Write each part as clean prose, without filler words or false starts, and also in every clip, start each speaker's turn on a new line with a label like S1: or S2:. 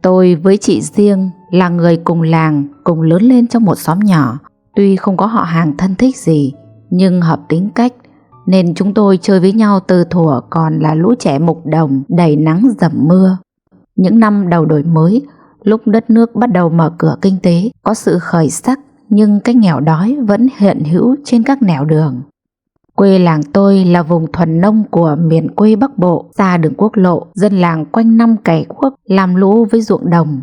S1: Tôi với chị Riêng là người cùng làng, cùng lớn lên trong một xóm nhỏ. Tuy không có họ hàng thân thích gì, nhưng hợp tính cách, nên chúng tôi chơi với nhau từ thuở còn là lũ trẻ mục đồng đầy nắng dầm mưa. Những năm đầu đổi mới, lúc đất nước bắt đầu mở cửa kinh tế, có sự khởi sắc, nhưng cái nghèo đói vẫn hiện hữu trên các nẻo đường. Quê làng tôi là vùng thuần nông của miền quê Bắc Bộ, xa đường quốc lộ, dân làng quanh năm cày cuốc, làm lũ với ruộng đồng.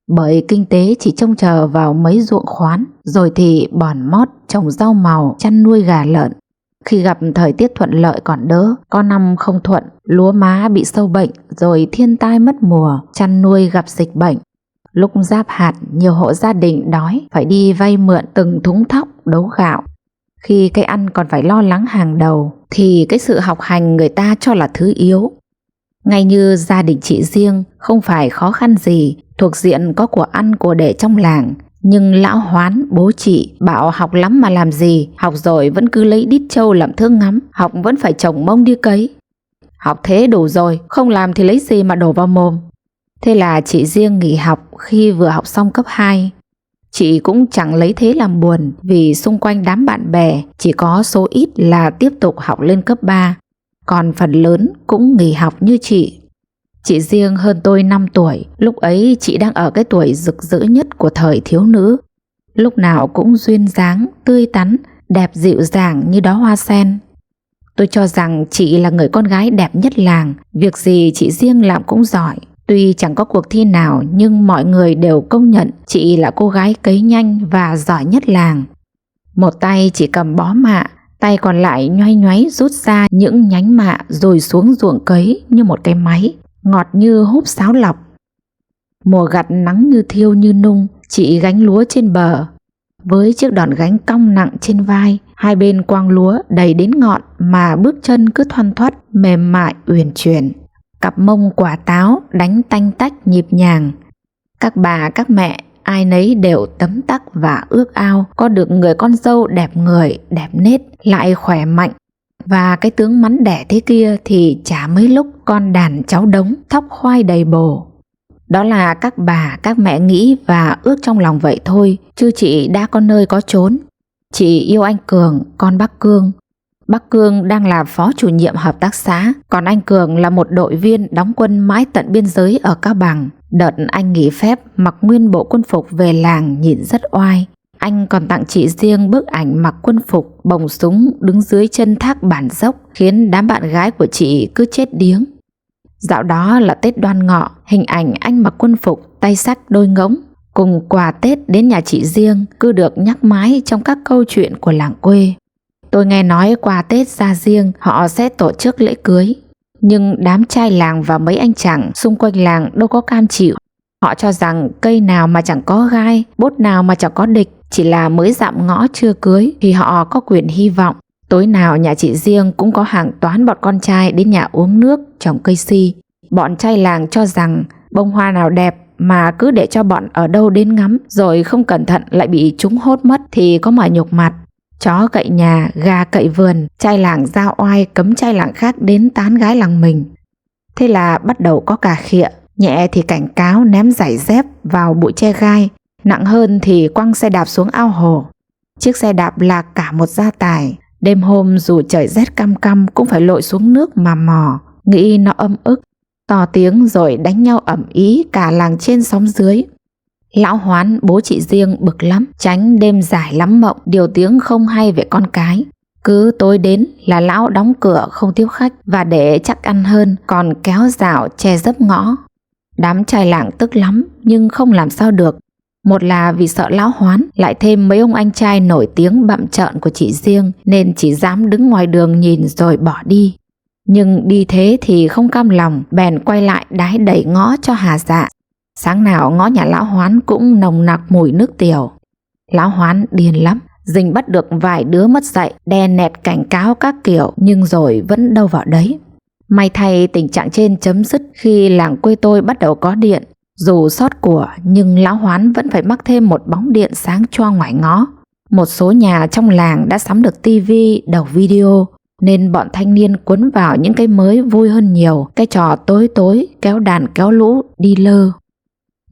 S1: Bởi kinh tế chỉ trông chờ vào mấy ruộng khoán, rồi thì bòn mót, trồng rau màu, chăn nuôi gà lợn. Khi gặp thời tiết thuận lợi còn đỡ, có năm không thuận, lúa má bị sâu bệnh, rồi thiên tai mất mùa, chăn nuôi gặp dịch bệnh. Lúc giáp hạt, nhiều hộ gia đình đói, phải đi vay mượn từng thúng thóc, đấu gạo. Khi cái ăn còn phải lo lắng hàng đầu, thì cái sự học hành người ta cho là thứ yếu. Ngay như gia đình chị Riêng không phải khó khăn gì, thuộc diện có của ăn của để trong làng, nhưng lão Hoán, bố chị, bảo học lắm mà làm gì, học rồi vẫn cứ lấy đít trâu làm thước ngắm, học vẫn phải chồng mông đi cấy. Học thế đủ rồi, không làm thì lấy gì mà đổ vào mồm. Thế là chị Riêng nghỉ học khi vừa học xong cấp 2. Chị cũng chẳng lấy thế làm buồn, vì xung quanh đám bạn bè chỉ có số ít là tiếp tục học lên cấp 3, còn phần lớn cũng nghỉ học như chị. Chị Riêng hơn tôi 5 tuổi, lúc ấy chị đang ở cái tuổi rực rỡ nhất của thời thiếu nữ. Lúc nào cũng duyên dáng, tươi tắn, đẹp dịu dàng như đóa hoa sen. Tôi cho rằng chị là người con gái đẹp nhất làng, việc gì chị Riêng làm cũng giỏi. Tuy chẳng có cuộc thi nào nhưng mọi người đều công nhận chị là cô gái cấy nhanh và giỏi nhất làng. Một tay chỉ cầm bó mạ, tay còn lại nhoay nhoáy rút ra những nhánh mạ rồi xuống ruộng cấy như một cái máy, ngọt như húp sáo lọc. Mùa gặt nắng như thiêu như nung, chị gánh lúa trên bờ. Với chiếc đòn gánh cong nặng trên vai, hai bên quang lúa đầy đến ngọn mà bước chân cứ thoăn thoắt, mềm mại, uyển chuyển. Cặp mông quả táo đánh tanh tách nhịp nhàng. Các bà các mẹ ai nấy đều tấm tắc và ước ao có được người con dâu đẹp người, đẹp nết, lại khỏe mạnh. Và cái tướng mắn đẻ thế kia thì chả mấy lúc con đàn cháu đống, thóc khoai đầy bồ. Đó là các bà các mẹ nghĩ và ước trong lòng vậy thôi, chứ chị đã có nơi có chốn. Chị yêu anh Cường, con bác Cương. Bác Cương đang là phó chủ nhiệm hợp tác xã, còn anh Cường là một đội viên đóng quân mãi tận biên giới ở Cao Bằng. Đợt anh nghỉ phép mặc nguyên bộ quân phục về làng nhìn rất oai. Anh còn tặng chị Riêng bức ảnh mặc quân phục, bồng súng đứng dưới chân thác Bản Dốc, khiến đám bạn gái của chị cứ chết điếng. Dạo đó là Tết Đoan Ngọ, hình ảnh anh mặc quân phục, tay xách đôi ngỗng, cùng quà Tết đến nhà chị Riêng cứ được nhắc mãi trong các câu chuyện của làng quê. Tôi nghe nói qua Tết ra Riêng họ sẽ tổ chức lễ cưới, nhưng đám trai làng và mấy anh chàng xung quanh làng đâu có cam chịu. Họ cho rằng cây nào mà chẳng có gai, bốt nào mà chẳng có địch, chỉ là mới dạm ngõ chưa cưới thì họ có quyền hy vọng. Tối nào nhà chị Riêng cũng có hàng toán bọn con trai đến nhà uống nước, trồng cây si. Bọn trai làng cho rằng bông hoa nào đẹp mà cứ để cho bọn ở đâu đến ngắm, rồi không cẩn thận lại bị chúng hốt mất thì có mà nhục mặt. Chó cậy nhà, gà cậy vườn, trai làng ra oai cấm trai làng khác đến tán gái làng mình. Thế là bắt đầu có cà khịa, nhẹ thì cảnh cáo ném giày dép vào bụi tre gai, nặng hơn thì quăng xe đạp xuống ao hồ. Chiếc xe đạp là cả một gia tài. Đêm hôm dù trời rét căm căm cũng phải lội xuống nước mà mò, nghĩ nó âm ức. To tiếng rồi đánh nhau ầm ĩ cả làng trên xóm dưới. Lão Hoán, bố chị Riêng bực lắm, tránh đêm dài lắm mộng, điều tiếng không hay về con cái. Cứ tối đến là lão đóng cửa không tiếp khách, và để chắc ăn hơn còn kéo rào che dấp ngõ. Đám trai làng tức lắm nhưng không làm sao được. Một là vì sợ lão Hoán, lại thêm mấy ông anh trai nổi tiếng bặm trợn của chị Riêng nên chỉ dám đứng ngoài đường nhìn rồi bỏ đi. Nhưng đi thế thì không cam lòng, bèn quay lại đái đẩy ngõ cho hà dạ. Sáng nào ngõ nhà lão Hoán cũng nồng nặc mùi nước tiểu. Lão Hoán điên lắm, dình bắt được vài đứa mất dạy, đè nẹt cảnh cáo các kiểu, nhưng rồi vẫn đâu vào đấy. May thay tình trạng trên chấm dứt khi làng quê tôi bắt đầu có điện. Dù sót của nhưng lão Hoán vẫn phải mắc thêm một bóng điện sáng choang ngoài ngõ. Một số nhà trong làng đã sắm được tivi, đầu video, nên bọn thanh niên cuốn vào những cái mới vui hơn nhiều, cái trò tối tối kéo đàn kéo lũ đi lơ.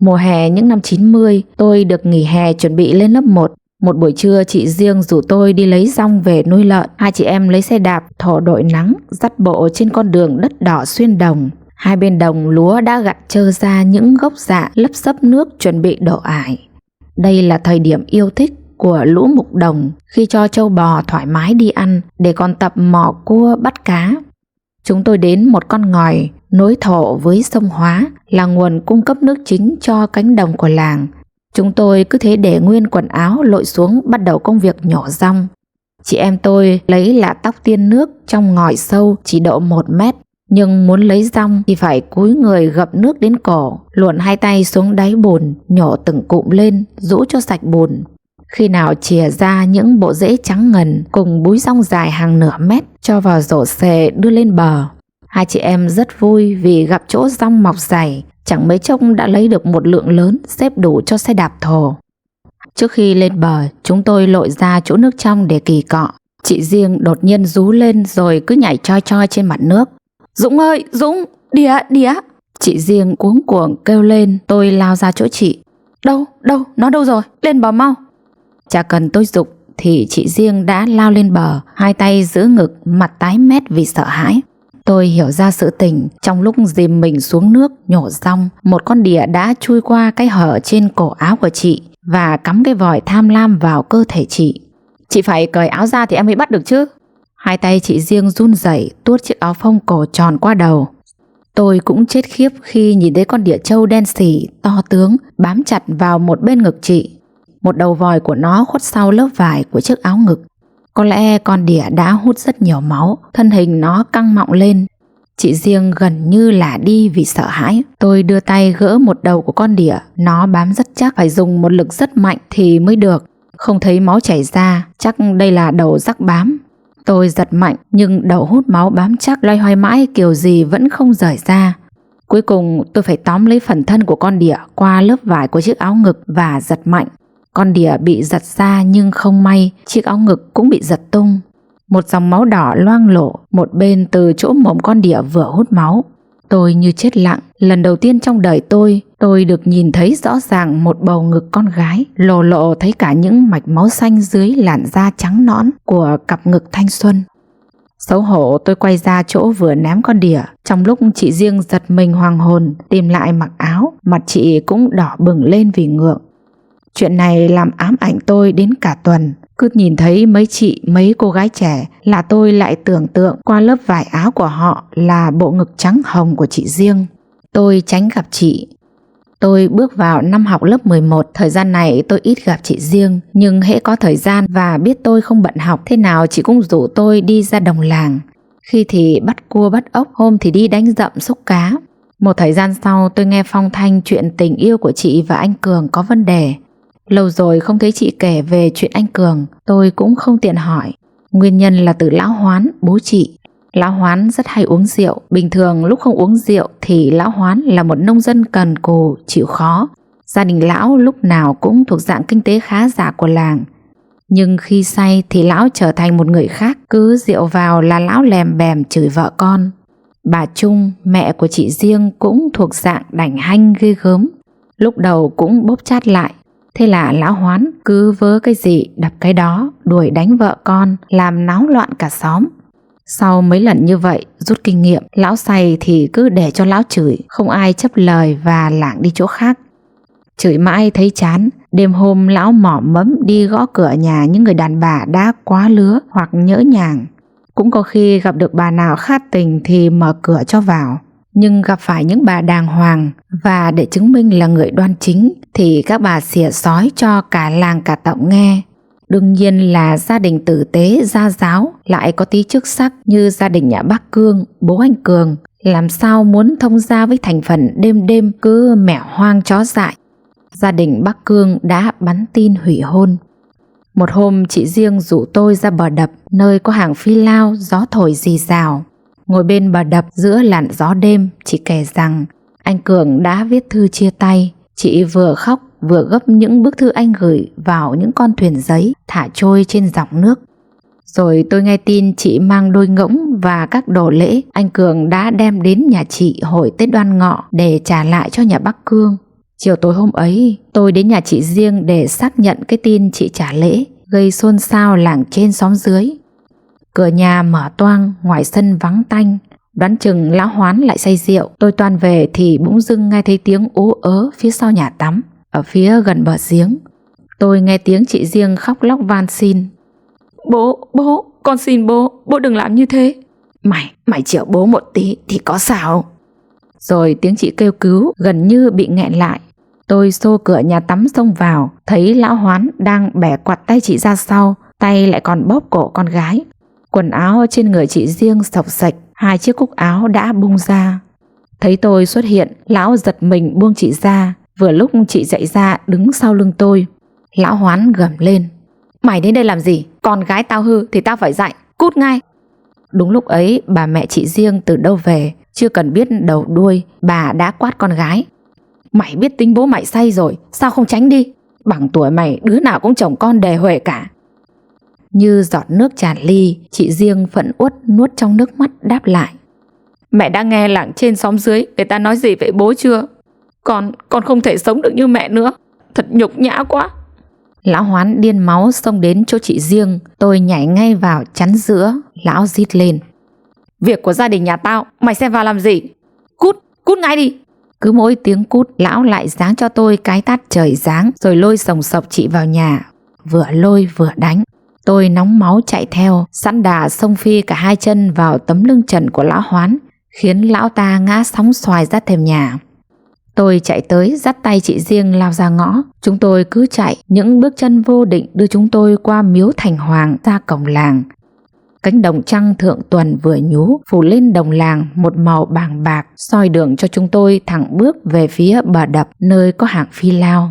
S1: Mùa hè những năm 90, tôi được nghỉ hè chuẩn bị lên lớp 1. Một buổi trưa chị Diêng rủ tôi đi lấy dong về nuôi lợn. Hai chị em lấy xe đạp thổ đội nắng, dắt bộ trên con đường đất đỏ xuyên đồng. Hai bên đồng lúa đã gặt trơ ra những gốc dạ lấp xấp nước chuẩn bị đổ ải. Đây là thời điểm yêu thích của lũ mục đồng khi cho trâu bò thoải mái đi ăn để còn tập mò cua bắt cá. Chúng tôi đến một con ngòi nối thổ với sông Hóa, là nguồn cung cấp nước chính cho cánh đồng của làng. Chúng tôi cứ thế để nguyên quần áo lội xuống bắt đầu công việc nhổ dong. Chị em tôi lấy lạ tóc tiên nước trong ngòi sâu chỉ độ 1 mét, nhưng muốn lấy dong thì phải cúi người gập nước đến cổ, luồn hai tay xuống đáy bùn, nhổ từng cụm lên, rũ cho sạch bùn. Khi nào chìa ra những bộ rễ trắng ngần cùng búi dong dài hàng nửa mét cho vào rổ xề đưa lên bờ. Hai chị em rất vui vì gặp chỗ dong mọc dày, chẳng mấy chốc đã lấy được một lượng lớn xếp đủ cho xe đạp thổ. Trước khi lên bờ, chúng tôi lội ra chỗ nước trong để kỳ cọ. Chị Diêng đột nhiên rú lên rồi cứ nhảy choi choi trên mặt nước. Dũng ơi, Dũng, đĩa, đĩa. Chị Diêng cuống cuồng kêu lên, tôi lao ra chỗ chị. Đâu, nó đâu rồi, lên bờ mau. Chả cần tôi giục thì chị Diêng đã lao lên bờ, hai tay giữ ngực, mặt tái mét vì sợ hãi. Tôi hiểu ra sự tình, trong lúc dìm mình xuống nước nhổ dong, một con đỉa đã chui qua cái hở trên cổ áo của chị và cắm cái vòi tham lam vào cơ thể chị. Chị phải cởi áo ra thì em mới bắt được chứ. Hai tay chị Diêng run rẩy tuốt chiếc áo phông cổ tròn qua đầu. Tôi cũng chết khiếp khi nhìn thấy con đỉa trâu đen xỉ, to tướng bám chặt vào một bên ngực chị. Một đầu vòi của nó khuất sau lớp vải của chiếc áo ngực. Có lẽ con đỉa đã hút rất nhiều máu, thân hình nó căng mọng lên. Chị Diêng gần như là đi vì sợ hãi. Tôi đưa tay gỡ một đầu của con đỉa, nó bám rất chắc, phải dùng một lực rất mạnh thì mới được. Không thấy máu chảy ra, chắc đây là đầu rắc bám. Tôi giật mạnh nhưng đầu hút máu bám chắc loay hoay mãi kiểu gì vẫn không rời ra. Cuối cùng tôi phải tóm lấy phần thân của con đỉa qua lớp vải của chiếc áo ngực và giật mạnh. Con đỉa bị giật ra nhưng không may, chiếc áo ngực cũng bị giật tung. Một dòng máu đỏ loang lổ một bên từ chỗ mồm con đỉa vừa hút máu. Tôi như chết lặng. Lần đầu tiên trong đời tôi được nhìn thấy rõ ràng một bầu ngực con gái, lồ lộ thấy cả những mạch máu xanh dưới làn da trắng nõn của cặp ngực thanh xuân. Xấu hổ tôi quay ra chỗ vừa ném con đỉa. Trong lúc chị Diêng giật mình hoàng hồn tìm lại mặc áo, mặt chị cũng đỏ bừng lên vì ngượng. Chuyện này làm ám ảnh tôi đến cả tuần. Cứ nhìn thấy mấy cô gái trẻ là tôi lại tưởng tượng qua lớp vải áo của họ là bộ ngực trắng hồng của chị Diêng. Tôi tránh gặp chị. Tôi bước vào năm học lớp 11. Thời gian này tôi ít gặp chị Diêng, nhưng hễ có thời gian và biết tôi không bận học, thế nào chị cũng rủ tôi đi ra đồng làng. Khi thì bắt cua bắt ốc, hôm thì đi đánh dậm xúc cá. Một thời gian sau tôi nghe phong thanh chuyện tình yêu của chị và anh Cường có vấn đề. Lâu rồi không thấy chị kể về chuyện anh Cường, tôi cũng không tiện hỏi. Nguyên nhân là từ lão Hoán, bố chị. Lão Hoán rất hay uống rượu. Bình thường lúc không uống rượu thì lão Hoán là một nông dân cần cù, chịu khó. Gia đình lão lúc nào cũng thuộc dạng kinh tế khá giả của làng. Nhưng khi say thì lão trở thành một người khác, cứ rượu vào là lão lèm bèm chửi vợ con. Bà Trung, mẹ của chị Diêng cũng thuộc dạng đảnh hanh ghê gớm. Lúc đầu cũng bóp chát lại. Thế là lão Hoán cứ vớ cái gì đập cái đó, đuổi đánh vợ con, làm náo loạn cả xóm. Sau mấy lần như vậy, rút kinh nghiệm, lão say thì cứ để cho lão chửi, không ai chấp lời và lảng đi chỗ khác. Chửi mãi thấy chán, đêm hôm lão mỏ mẫm đi gõ cửa nhà những người đàn bà đã quá lứa hoặc nhỡ nhàng. Cũng có khi gặp được bà nào khát tình thì mở cửa cho vào. Nhưng gặp phải những bà đàng hoàng và để chứng minh là người đoan chính thì các bà xỉa xói cho cả làng cả tọng nghe. Đương nhiên là gia đình tử tế gia giáo lại có tí chức sắc như gia đình nhà bác Cương, bố anh Cường, làm sao muốn thông gia với thành phần đêm đêm cứ mẻo hoang chó dại. Gia đình bác Cương đã bắn tin hủy hôn. Một hôm chị Diêng rủ tôi ra bờ đập nơi có hàng phi lao, gió thổi rì rào. Ngồi bên bờ đập giữa làn gió đêm, chị kể rằng anh Cường đã viết thư chia tay. Chị vừa khóc vừa gấp những bức thư anh gửi vào những con thuyền giấy thả trôi trên dòng nước. Rồi tôi nghe tin chị mang đôi ngỗng và các đồ lễ anh Cường đã đem đến nhà chị hồi Tết Đoan Ngọ để trả lại cho nhà bác Cương. Chiều tối hôm ấy, tôi đến nhà chị Riêng để xác nhận cái tin chị trả lễ, gây xôn xao làng trên xóm dưới. Cửa nhà mở toang, ngoài sân vắng tanh, đoán chừng lão Hoán lại say rượu. Tôi toan về thì bỗng dưng nghe thấy tiếng ú ớ phía sau nhà tắm, ở phía gần bờ giếng. Tôi nghe tiếng chị Riêng khóc lóc van xin. Bố, con xin bố đừng làm như thế. Mày chịu bố một tí thì có sao. Rồi tiếng chị kêu cứu gần như bị nghẹn lại. Tôi xô cửa nhà tắm xông vào, thấy lão Hoán đang bẻ quạt tay chị ra sau, tay lại còn bóp cổ con gái. Quần áo trên người chị Riêng xộc xệch, 2 chiếc cúc áo đã bung ra. Thấy tôi xuất hiện, lão giật mình buông chị ra. Vừa lúc chị dậy ra đứng sau lưng tôi, lão Hoán gầm lên. Mày đến đây làm gì? Con gái tao hư thì tao phải dạy, cút ngay. Đúng lúc ấy bà mẹ chị Riêng từ đâu về, chưa cần biết đầu đuôi, bà đã quát con gái. Mày biết tính bố mày say rồi, sao không tránh đi? Bằng tuổi mày đứa nào cũng chồng con đề huề cả. Như giọt nước tràn ly, chị Riêng phẫn uất nuốt trong nước mắt đáp lại. Mẹ đã nghe làng trên xóm dưới người ta nói gì về bố chưa? Con không thể sống được như mẹ nữa, thật nhục nhã quá. Lão Hoán điên máu xông đến chỗ chị Riêng. Tôi nhảy ngay vào chắn giữa. Lão rít lên. Việc của gia đình nhà tao mày xen vào làm gì? Cút ngay đi. Cứ mỗi tiếng cút, lão lại giáng cho tôi cái tát trời giáng, rồi lôi sòng sọc chị vào nhà, vừa lôi vừa đánh. Tôi nóng máu chạy theo, sẵn đà xông phi cả 2 chân vào tấm lưng trần của lão Hoán, khiến lão ta ngã sóng xoài ra thềm nhà. Tôi chạy tới dắt tay chị Riêng lao ra ngõ. Chúng tôi cứ chạy, những bước chân vô định đưa chúng tôi qua miếu Thành Hoàng ra cổng làng. Cánh đồng trăng thượng tuần vừa nhú, phủ lên đồng làng một màu bàng bạc, soi đường cho chúng tôi thẳng bước về phía bờ đập nơi có hàng phi lao.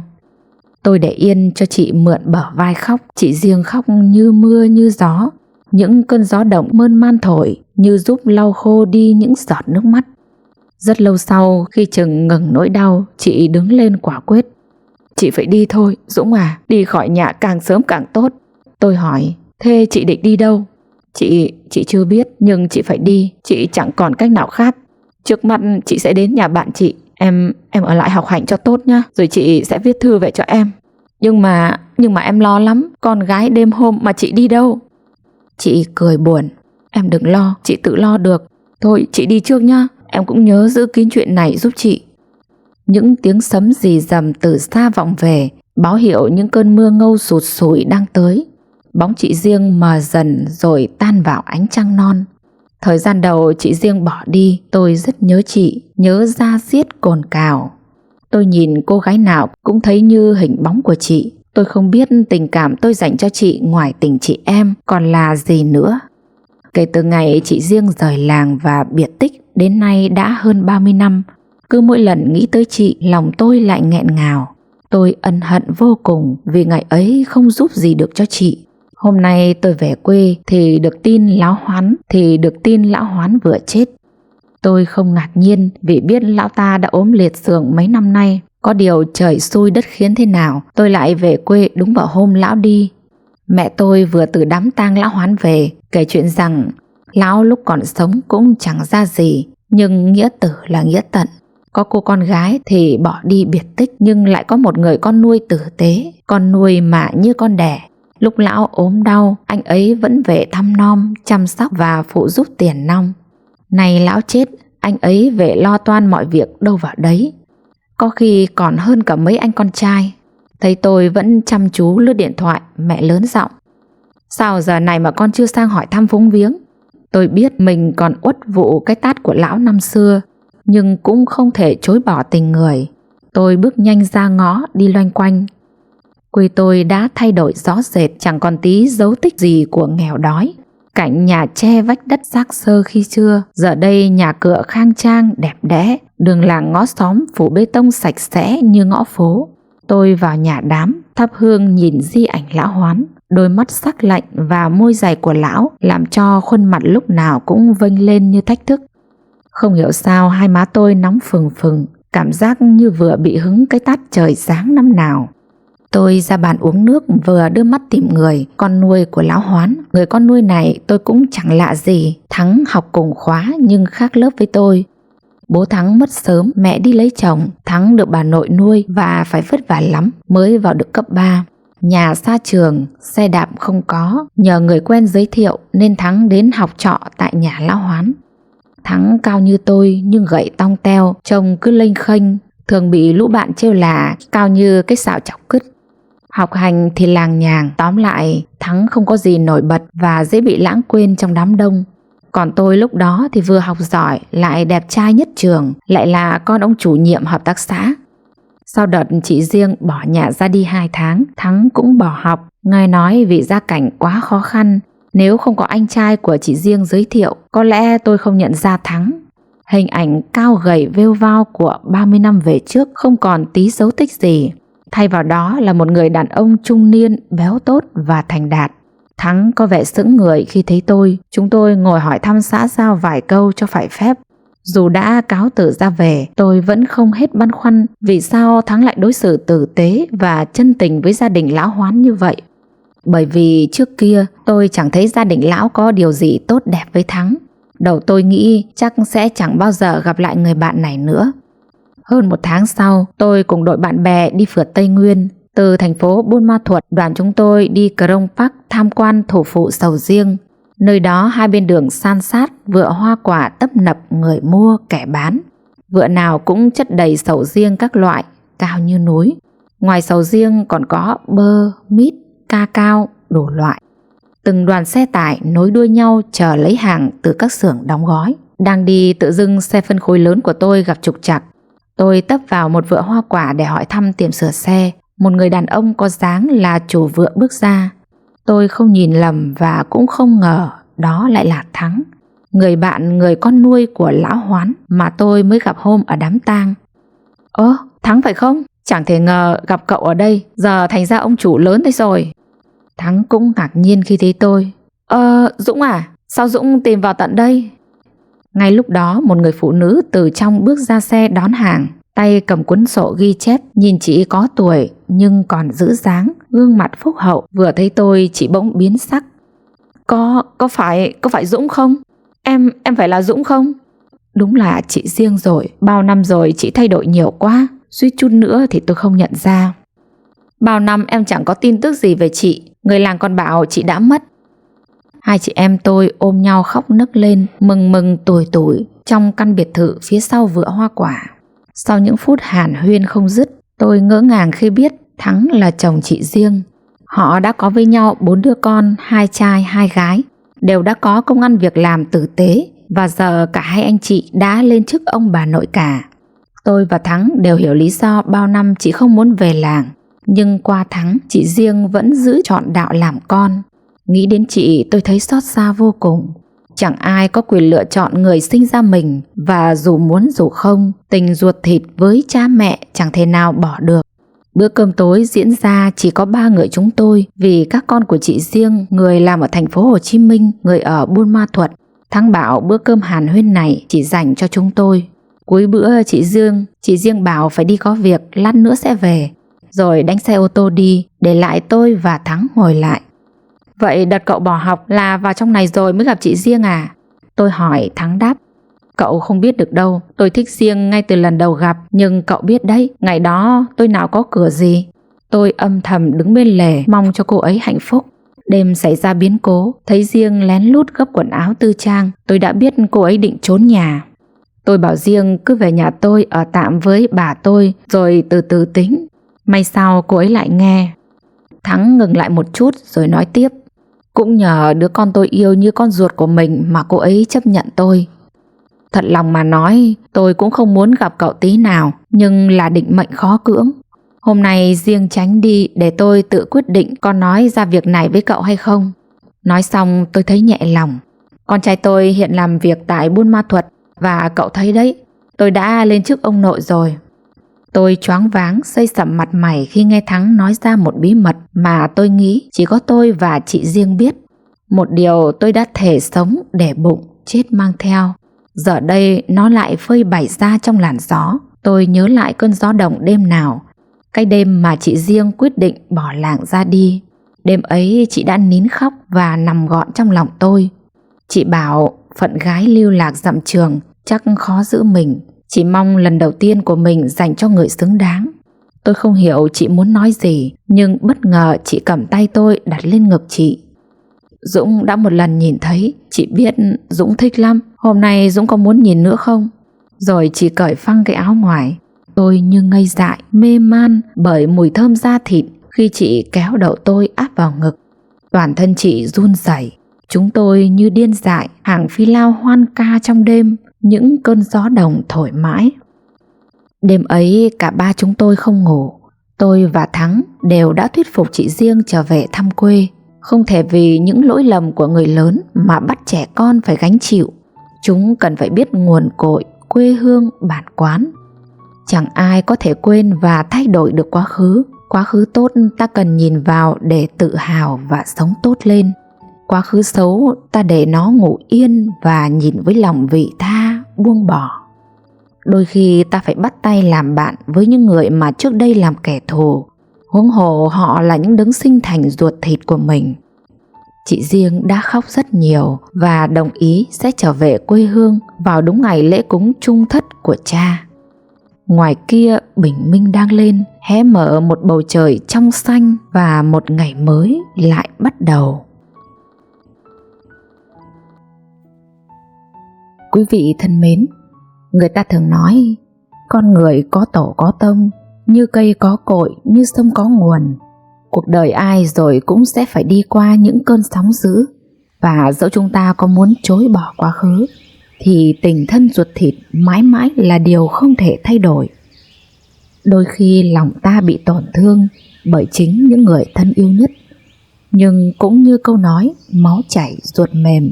S1: Tôi để yên cho chị mượn bờ vai khóc. Chị Riêng khóc như mưa như gió. Những cơn gió động mơn man thổi như giúp lau khô đi những giọt nước mắt. Rất lâu sau, khi chừng ngừng nỗi đau, chị đứng lên quả quyết. Chị phải đi thôi, Dũng à, đi khỏi nhà càng sớm càng tốt. Tôi hỏi, thế chị định đi đâu? Chị chưa biết, nhưng chị phải đi, chị chẳng còn cách nào khác. Trước mắt chị sẽ đến nhà bạn chị, em ở lại học hành cho tốt nhá, rồi chị sẽ viết thư về cho em. Nhưng mà em lo lắm, con gái đêm hôm mà chị đi đâu? Chị cười buồn, em đừng lo, chị tự lo được. Thôi chị đi trước nhá, em cũng nhớ giữ kín chuyện này giúp chị. Những tiếng sấm rì rầm từ xa vọng về, báo hiệu những cơn mưa ngâu sụt sùi đang tới. Bóng chị Riêng mờ dần rồi tan vào ánh trăng non. Thời gian đầu chị Riêng bỏ đi, tôi rất nhớ chị, nhớ da diết cồn cào. Tôi nhìn cô gái nào cũng thấy như hình bóng của chị. Tôi không biết tình cảm tôi dành cho chị ngoài tình chị em còn là gì nữa. Kể từ ngày chị Riêng rời làng và biệt tích đến nay đã hơn 30 năm. Cứ mỗi lần nghĩ tới chị, lòng tôi lại nghẹn ngào. Tôi ân hận vô cùng vì ngày ấy không giúp gì được cho chị. Hôm nay tôi về quê thì được tin lão Hoán vừa chết. Tôi không ngạc nhiên vì biết lão ta đã ốm liệt giường mấy năm nay. Có điều trời xui đất khiến thế nào, tôi lại về quê đúng vào hôm lão đi. Mẹ tôi vừa từ đám tang lão Hoán về, kể chuyện rằng lão lúc còn sống cũng chẳng ra gì, nhưng nghĩa tử là nghĩa tận. Có cô con gái thì bỏ đi biệt tích, nhưng lại có một người con nuôi tử tế, con nuôi mà như con đẻ. Lúc lão ốm đau, anh ấy vẫn về thăm nom, chăm sóc và phụ giúp tiền nong. Nay lão chết, anh ấy về lo toan mọi việc đâu vào đấy. Có khi còn hơn cả mấy anh con trai. Thấy tôi vẫn chăm chú lướt điện thoại, mẹ lớn giọng. Sao giờ này mà con chưa sang hỏi thăm phúng viếng? Tôi biết mình còn uất vụ cái tát của lão năm xưa, nhưng cũng không thể chối bỏ tình người. Tôi bước nhanh ra ngõ đi loanh quanh. Quê tôi đã thay đổi rõ rệt, chẳng còn tí dấu tích gì của nghèo đói. Cảnh nhà tre vách đất xác xơ khi xưa, giờ đây nhà cửa khang trang đẹp đẽ, đường làng ngõ xóm phủ bê tông sạch sẽ như ngõ phố. Tôi vào nhà đám, thắp hương nhìn di ảnh lão Hoán. Đôi mắt sắc lạnh và môi dày của lão làm cho khuôn mặt lúc nào cũng vênh lên như thách thức. Không hiểu sao hai má tôi nóng phừng phừng, cảm giác như vừa bị hứng cái tát trời giáng năm nào. Tôi ra bàn uống nước, vừa đưa mắt tìm người con nuôi của lão Hoán. Người con nuôi này tôi cũng chẳng lạ gì, Thắng học cùng khóa nhưng khác lớp với tôi. Bố Thắng mất sớm, mẹ đi lấy chồng, Thắng được bà nội nuôi và phải vất vả lắm mới vào được cấp 3. Nhà xa trường, xe đạp không có, nhờ người quen giới thiệu nên Thắng đến học trọ tại nhà lão Hoán. Thắng cao như tôi nhưng gậy tong teo, trông cứ lênh khênh, thường bị lũ bạn trêu là cao như cái sào chọc cứt. Học hành thì làng nhàng, tóm lại Thắng không có gì nổi bật và dễ bị lãng quên trong đám đông. Còn tôi lúc đó thì vừa học giỏi, lại đẹp trai nhất trường, lại là con ông chủ nhiệm hợp tác xã. Sau đợt chị Riêng bỏ nhà ra đi 2 tháng, Thắng cũng bỏ học, nghe nói vì gia cảnh quá khó khăn. Nếu không có anh trai của chị Riêng giới thiệu, có lẽ tôi không nhận ra Thắng. Hình ảnh cao gầy vêu vao của 30 năm về trước không còn tí dấu tích gì. Thay vào đó là một người đàn ông trung niên, béo tốt và thành đạt. Thắng có vẻ sững người khi thấy tôi. Chúng tôi ngồi hỏi thăm xã giao vài câu cho phải phép. Dù đã cáo từ ra về, tôi vẫn không hết băn khoăn vì sao Thắng lại đối xử tử tế và chân tình với gia đình lão Hoán như vậy. Bởi vì trước kia tôi chẳng thấy gia đình lão có điều gì tốt đẹp với Thắng. Đầu tôi nghĩ chắc sẽ chẳng bao giờ gặp lại người bạn này nữa. Hơn 1 tháng sau, tôi cùng đội bạn bè đi phượt Tây Nguyên. Từ thành phố Buôn Ma Thuột, đoàn chúng tôi đi Crong Park tham quan thủ phủ Sầu Riêng. Nơi đó hai bên đường san sát, vựa hoa quả tấp nập người mua kẻ bán. Vựa nào cũng chất đầy sầu riêng các loại, cao như núi. Ngoài sầu riêng còn có bơ, mít, ca cao, đủ loại. Từng đoàn xe tải nối đuôi nhau chờ lấy hàng từ các xưởng đóng gói. Đang đi tự dưng xe phân khối lớn của tôi gặp trục trặc. Tôi tấp vào một vựa hoa quả để hỏi thăm tiệm sửa xe. Một người đàn ông có dáng là chủ vựa bước ra. Tôi không nhìn lầm và cũng không ngờ đó lại là Thắng, người bạn người con nuôi của lão Hoán mà tôi mới gặp hôm ở đám tang. Ơ, Thắng phải không? Chẳng thể ngờ gặp cậu ở đây, giờ thành ra ông chủ lớn thế rồi. Thắng cũng ngạc nhiên khi thấy tôi. Dũng à, sao Dũng tìm vào tận đây? Ngay lúc đó một người phụ nữ từ trong bước ra xe đón hàng, tay cầm cuốn sổ ghi chép, nhìn chị có tuổi nhưng còn giữ dáng, gương mặt phúc hậu. Vừa thấy tôi chị bỗng biến sắc. Có phải Dũng không? Em phải là Dũng không? Đúng là chị Riêng rồi, bao năm rồi chị thay đổi nhiều quá, suýt chút nữa thì tôi không nhận ra. Bao năm em chẳng có tin tức gì về chị, người làng còn bảo chị đã mất. Hai chị em tôi ôm nhau khóc nức lên, mừng tủi tủi trong căn biệt thự phía sau vựa hoa quả. Sau những phút hàn huyên không dứt, tôi ngỡ ngàng khi biết Thắng là chồng chị Riêng. Họ đã có với nhau 4 đứa con, 2 trai 2 gái, đều đã có công ăn việc làm tử tế và giờ cả hai anh chị đã lên chức ông bà nội cả. Tôi và Thắng đều hiểu lý do bao năm chị không muốn về làng, nhưng qua Thắng chị Riêng vẫn giữ trọn đạo làm con. Nghĩ đến chị tôi thấy xót xa vô cùng. Chẳng ai có quyền lựa chọn người sinh ra mình, và dù muốn dù không, tình ruột thịt với cha mẹ chẳng thể nào bỏ được. Bữa cơm tối diễn ra chỉ có 3 người chúng tôi, vì các con của chị Riêng, người làm ở thành phố Hồ Chí Minh, người ở Buôn Ma Thuột. Thắng bảo bữa cơm hàn huyên này chỉ dành cho chúng tôi. Cuối bữa chị Riêng bảo phải đi có việc, lát nữa sẽ về, rồi đánh xe ô tô đi, để lại tôi và Thắng ngồi lại. Vậy đợt cậu bỏ học là vào trong này rồi mới gặp chị Riêng à? Tôi hỏi. Thắng đáp. Cậu không biết được đâu, tôi thích Riêng ngay từ lần đầu gặp, nhưng cậu biết đấy, ngày đó tôi nào có cửa gì. Tôi âm thầm đứng bên lề mong cho cô ấy hạnh phúc. Đêm xảy ra biến cố, thấy Riêng lén lút gấp quần áo tư trang, tôi đã biết cô ấy định trốn nhà. Tôi bảo Riêng cứ về nhà tôi ở tạm với bà tôi rồi từ từ tính. May sao cô ấy lại nghe. Thắng ngừng lại một chút rồi nói tiếp. Cũng nhờ đứa con tôi yêu như con ruột của mình mà cô ấy chấp nhận tôi. Thật lòng mà nói, tôi cũng không muốn gặp cậu tí nào, nhưng là định mệnh khó cưỡng. Hôm nay Riêng tránh đi để tôi tự quyết định có nói ra việc này với cậu hay không. Nói xong tôi thấy nhẹ lòng. Con trai tôi hiện làm việc tại Buôn Ma Thuột, và cậu thấy đấy, tôi đã lên chức ông nội rồi. Tôi choáng váng, xây sẩm mặt mày khi nghe Thắng nói ra một bí mật mà tôi nghĩ chỉ có tôi và chị Riêng biết. Một điều tôi đã thề sống để bụng, chết mang theo. Giờ đây nó lại phơi bày ra trong làn gió. Tôi nhớ lại cơn gió động đêm nào, cái đêm mà chị Riêng quyết định bỏ làng ra đi. Đêm ấy chị đã nín khóc và nằm gọn trong lòng tôi. Chị bảo phận gái lưu lạc dặm trường chắc khó giữ mình. Chị mong lần đầu tiên của mình dành cho người xứng đáng. Tôi không hiểu chị muốn nói gì, nhưng bất ngờ chị cầm tay tôi đặt lên ngực chị. Dũng đã một lần nhìn thấy, chị biết Dũng thích lắm. Hôm nay Dũng có muốn nhìn nữa không? Rồi chị cởi phăng cái áo ngoài. Tôi như ngây dại, mê man bởi mùi thơm da thịt khi chị kéo đầu tôi áp vào ngực. Toàn thân chị run rẩy. Chúng tôi như điên dại, hàng phi lao hoan ca trong đêm, những cơn gió đồng thổi mãi. Đêm ấy cả ba chúng tôi không ngủ. Tôi và Thắng đều đã thuyết phục chị Riêng trở về thăm quê. Không thể vì những lỗi lầm của người lớn mà bắt trẻ con phải gánh chịu. Chúng cần phải biết nguồn cội, quê hương, bản quán. Chẳng ai có thể quên và thay đổi được quá khứ. Quá khứ tốt ta cần nhìn vào để tự hào và sống tốt lên. Quá khứ xấu ta để nó ngủ yên và nhìn với lòng vị tha, buông bỏ. Đôi khi ta phải bắt tay làm bạn với những người mà trước đây làm kẻ thù, huống hồ họ là những đấng sinh thành ruột thịt của mình. Chị Riêng đã khóc rất nhiều và đồng ý sẽ trở về quê hương vào đúng ngày lễ cúng chung thất của cha. Ngoài kia bình minh đang lên, hé mở một bầu trời trong xanh và một ngày mới lại bắt đầu. Quý vị thân mến, người ta thường nói con người có tổ có tông, như cây có cội, như sông có nguồn. Cuộc đời ai rồi cũng sẽ phải đi qua những cơn sóng dữ, và dẫu chúng ta có muốn chối bỏ quá khứ thì tình thân ruột thịt mãi mãi là điều không thể thay đổi. Đôi khi lòng ta bị tổn thương bởi chính những người thân yêu nhất, nhưng cũng như câu nói máu chảy ruột mềm,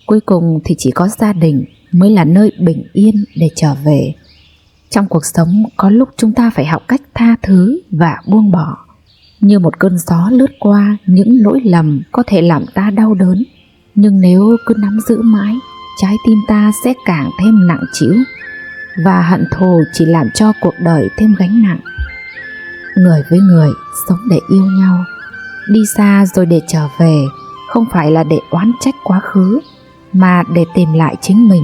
S1: cuối cùng thì chỉ có gia đình mới là nơi bình yên để trở về. Trong cuộc sống có lúc chúng ta phải học cách tha thứ và buông bỏ. Như một cơn gió lướt qua, những lỗi lầm có thể làm ta đau đớn, nhưng nếu cứ nắm giữ mãi, trái tim ta sẽ càng thêm nặng trĩu, và hận thù chỉ làm cho cuộc đời thêm gánh nặng. Người với người sống để yêu nhau, đi xa rồi để trở về, không phải là để oán trách quá khứ, mà để tìm lại chính mình,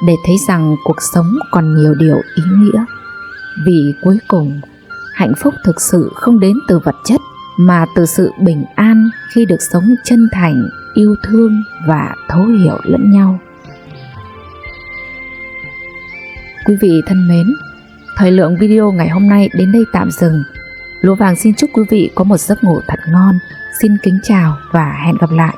S1: để thấy rằng cuộc sống còn nhiều điều ý nghĩa. Vì cuối cùng, hạnh phúc thực sự không đến từ vật chất, mà từ sự bình an khi được sống chân thành, yêu thương và thấu hiểu lẫn nhau. Quý vị thân mến, thời lượng video ngày hôm nay đến đây tạm dừng. Lúa Vàng xin chúc quý vị có một giấc ngủ thật ngon. Xin kính chào và hẹn gặp lại.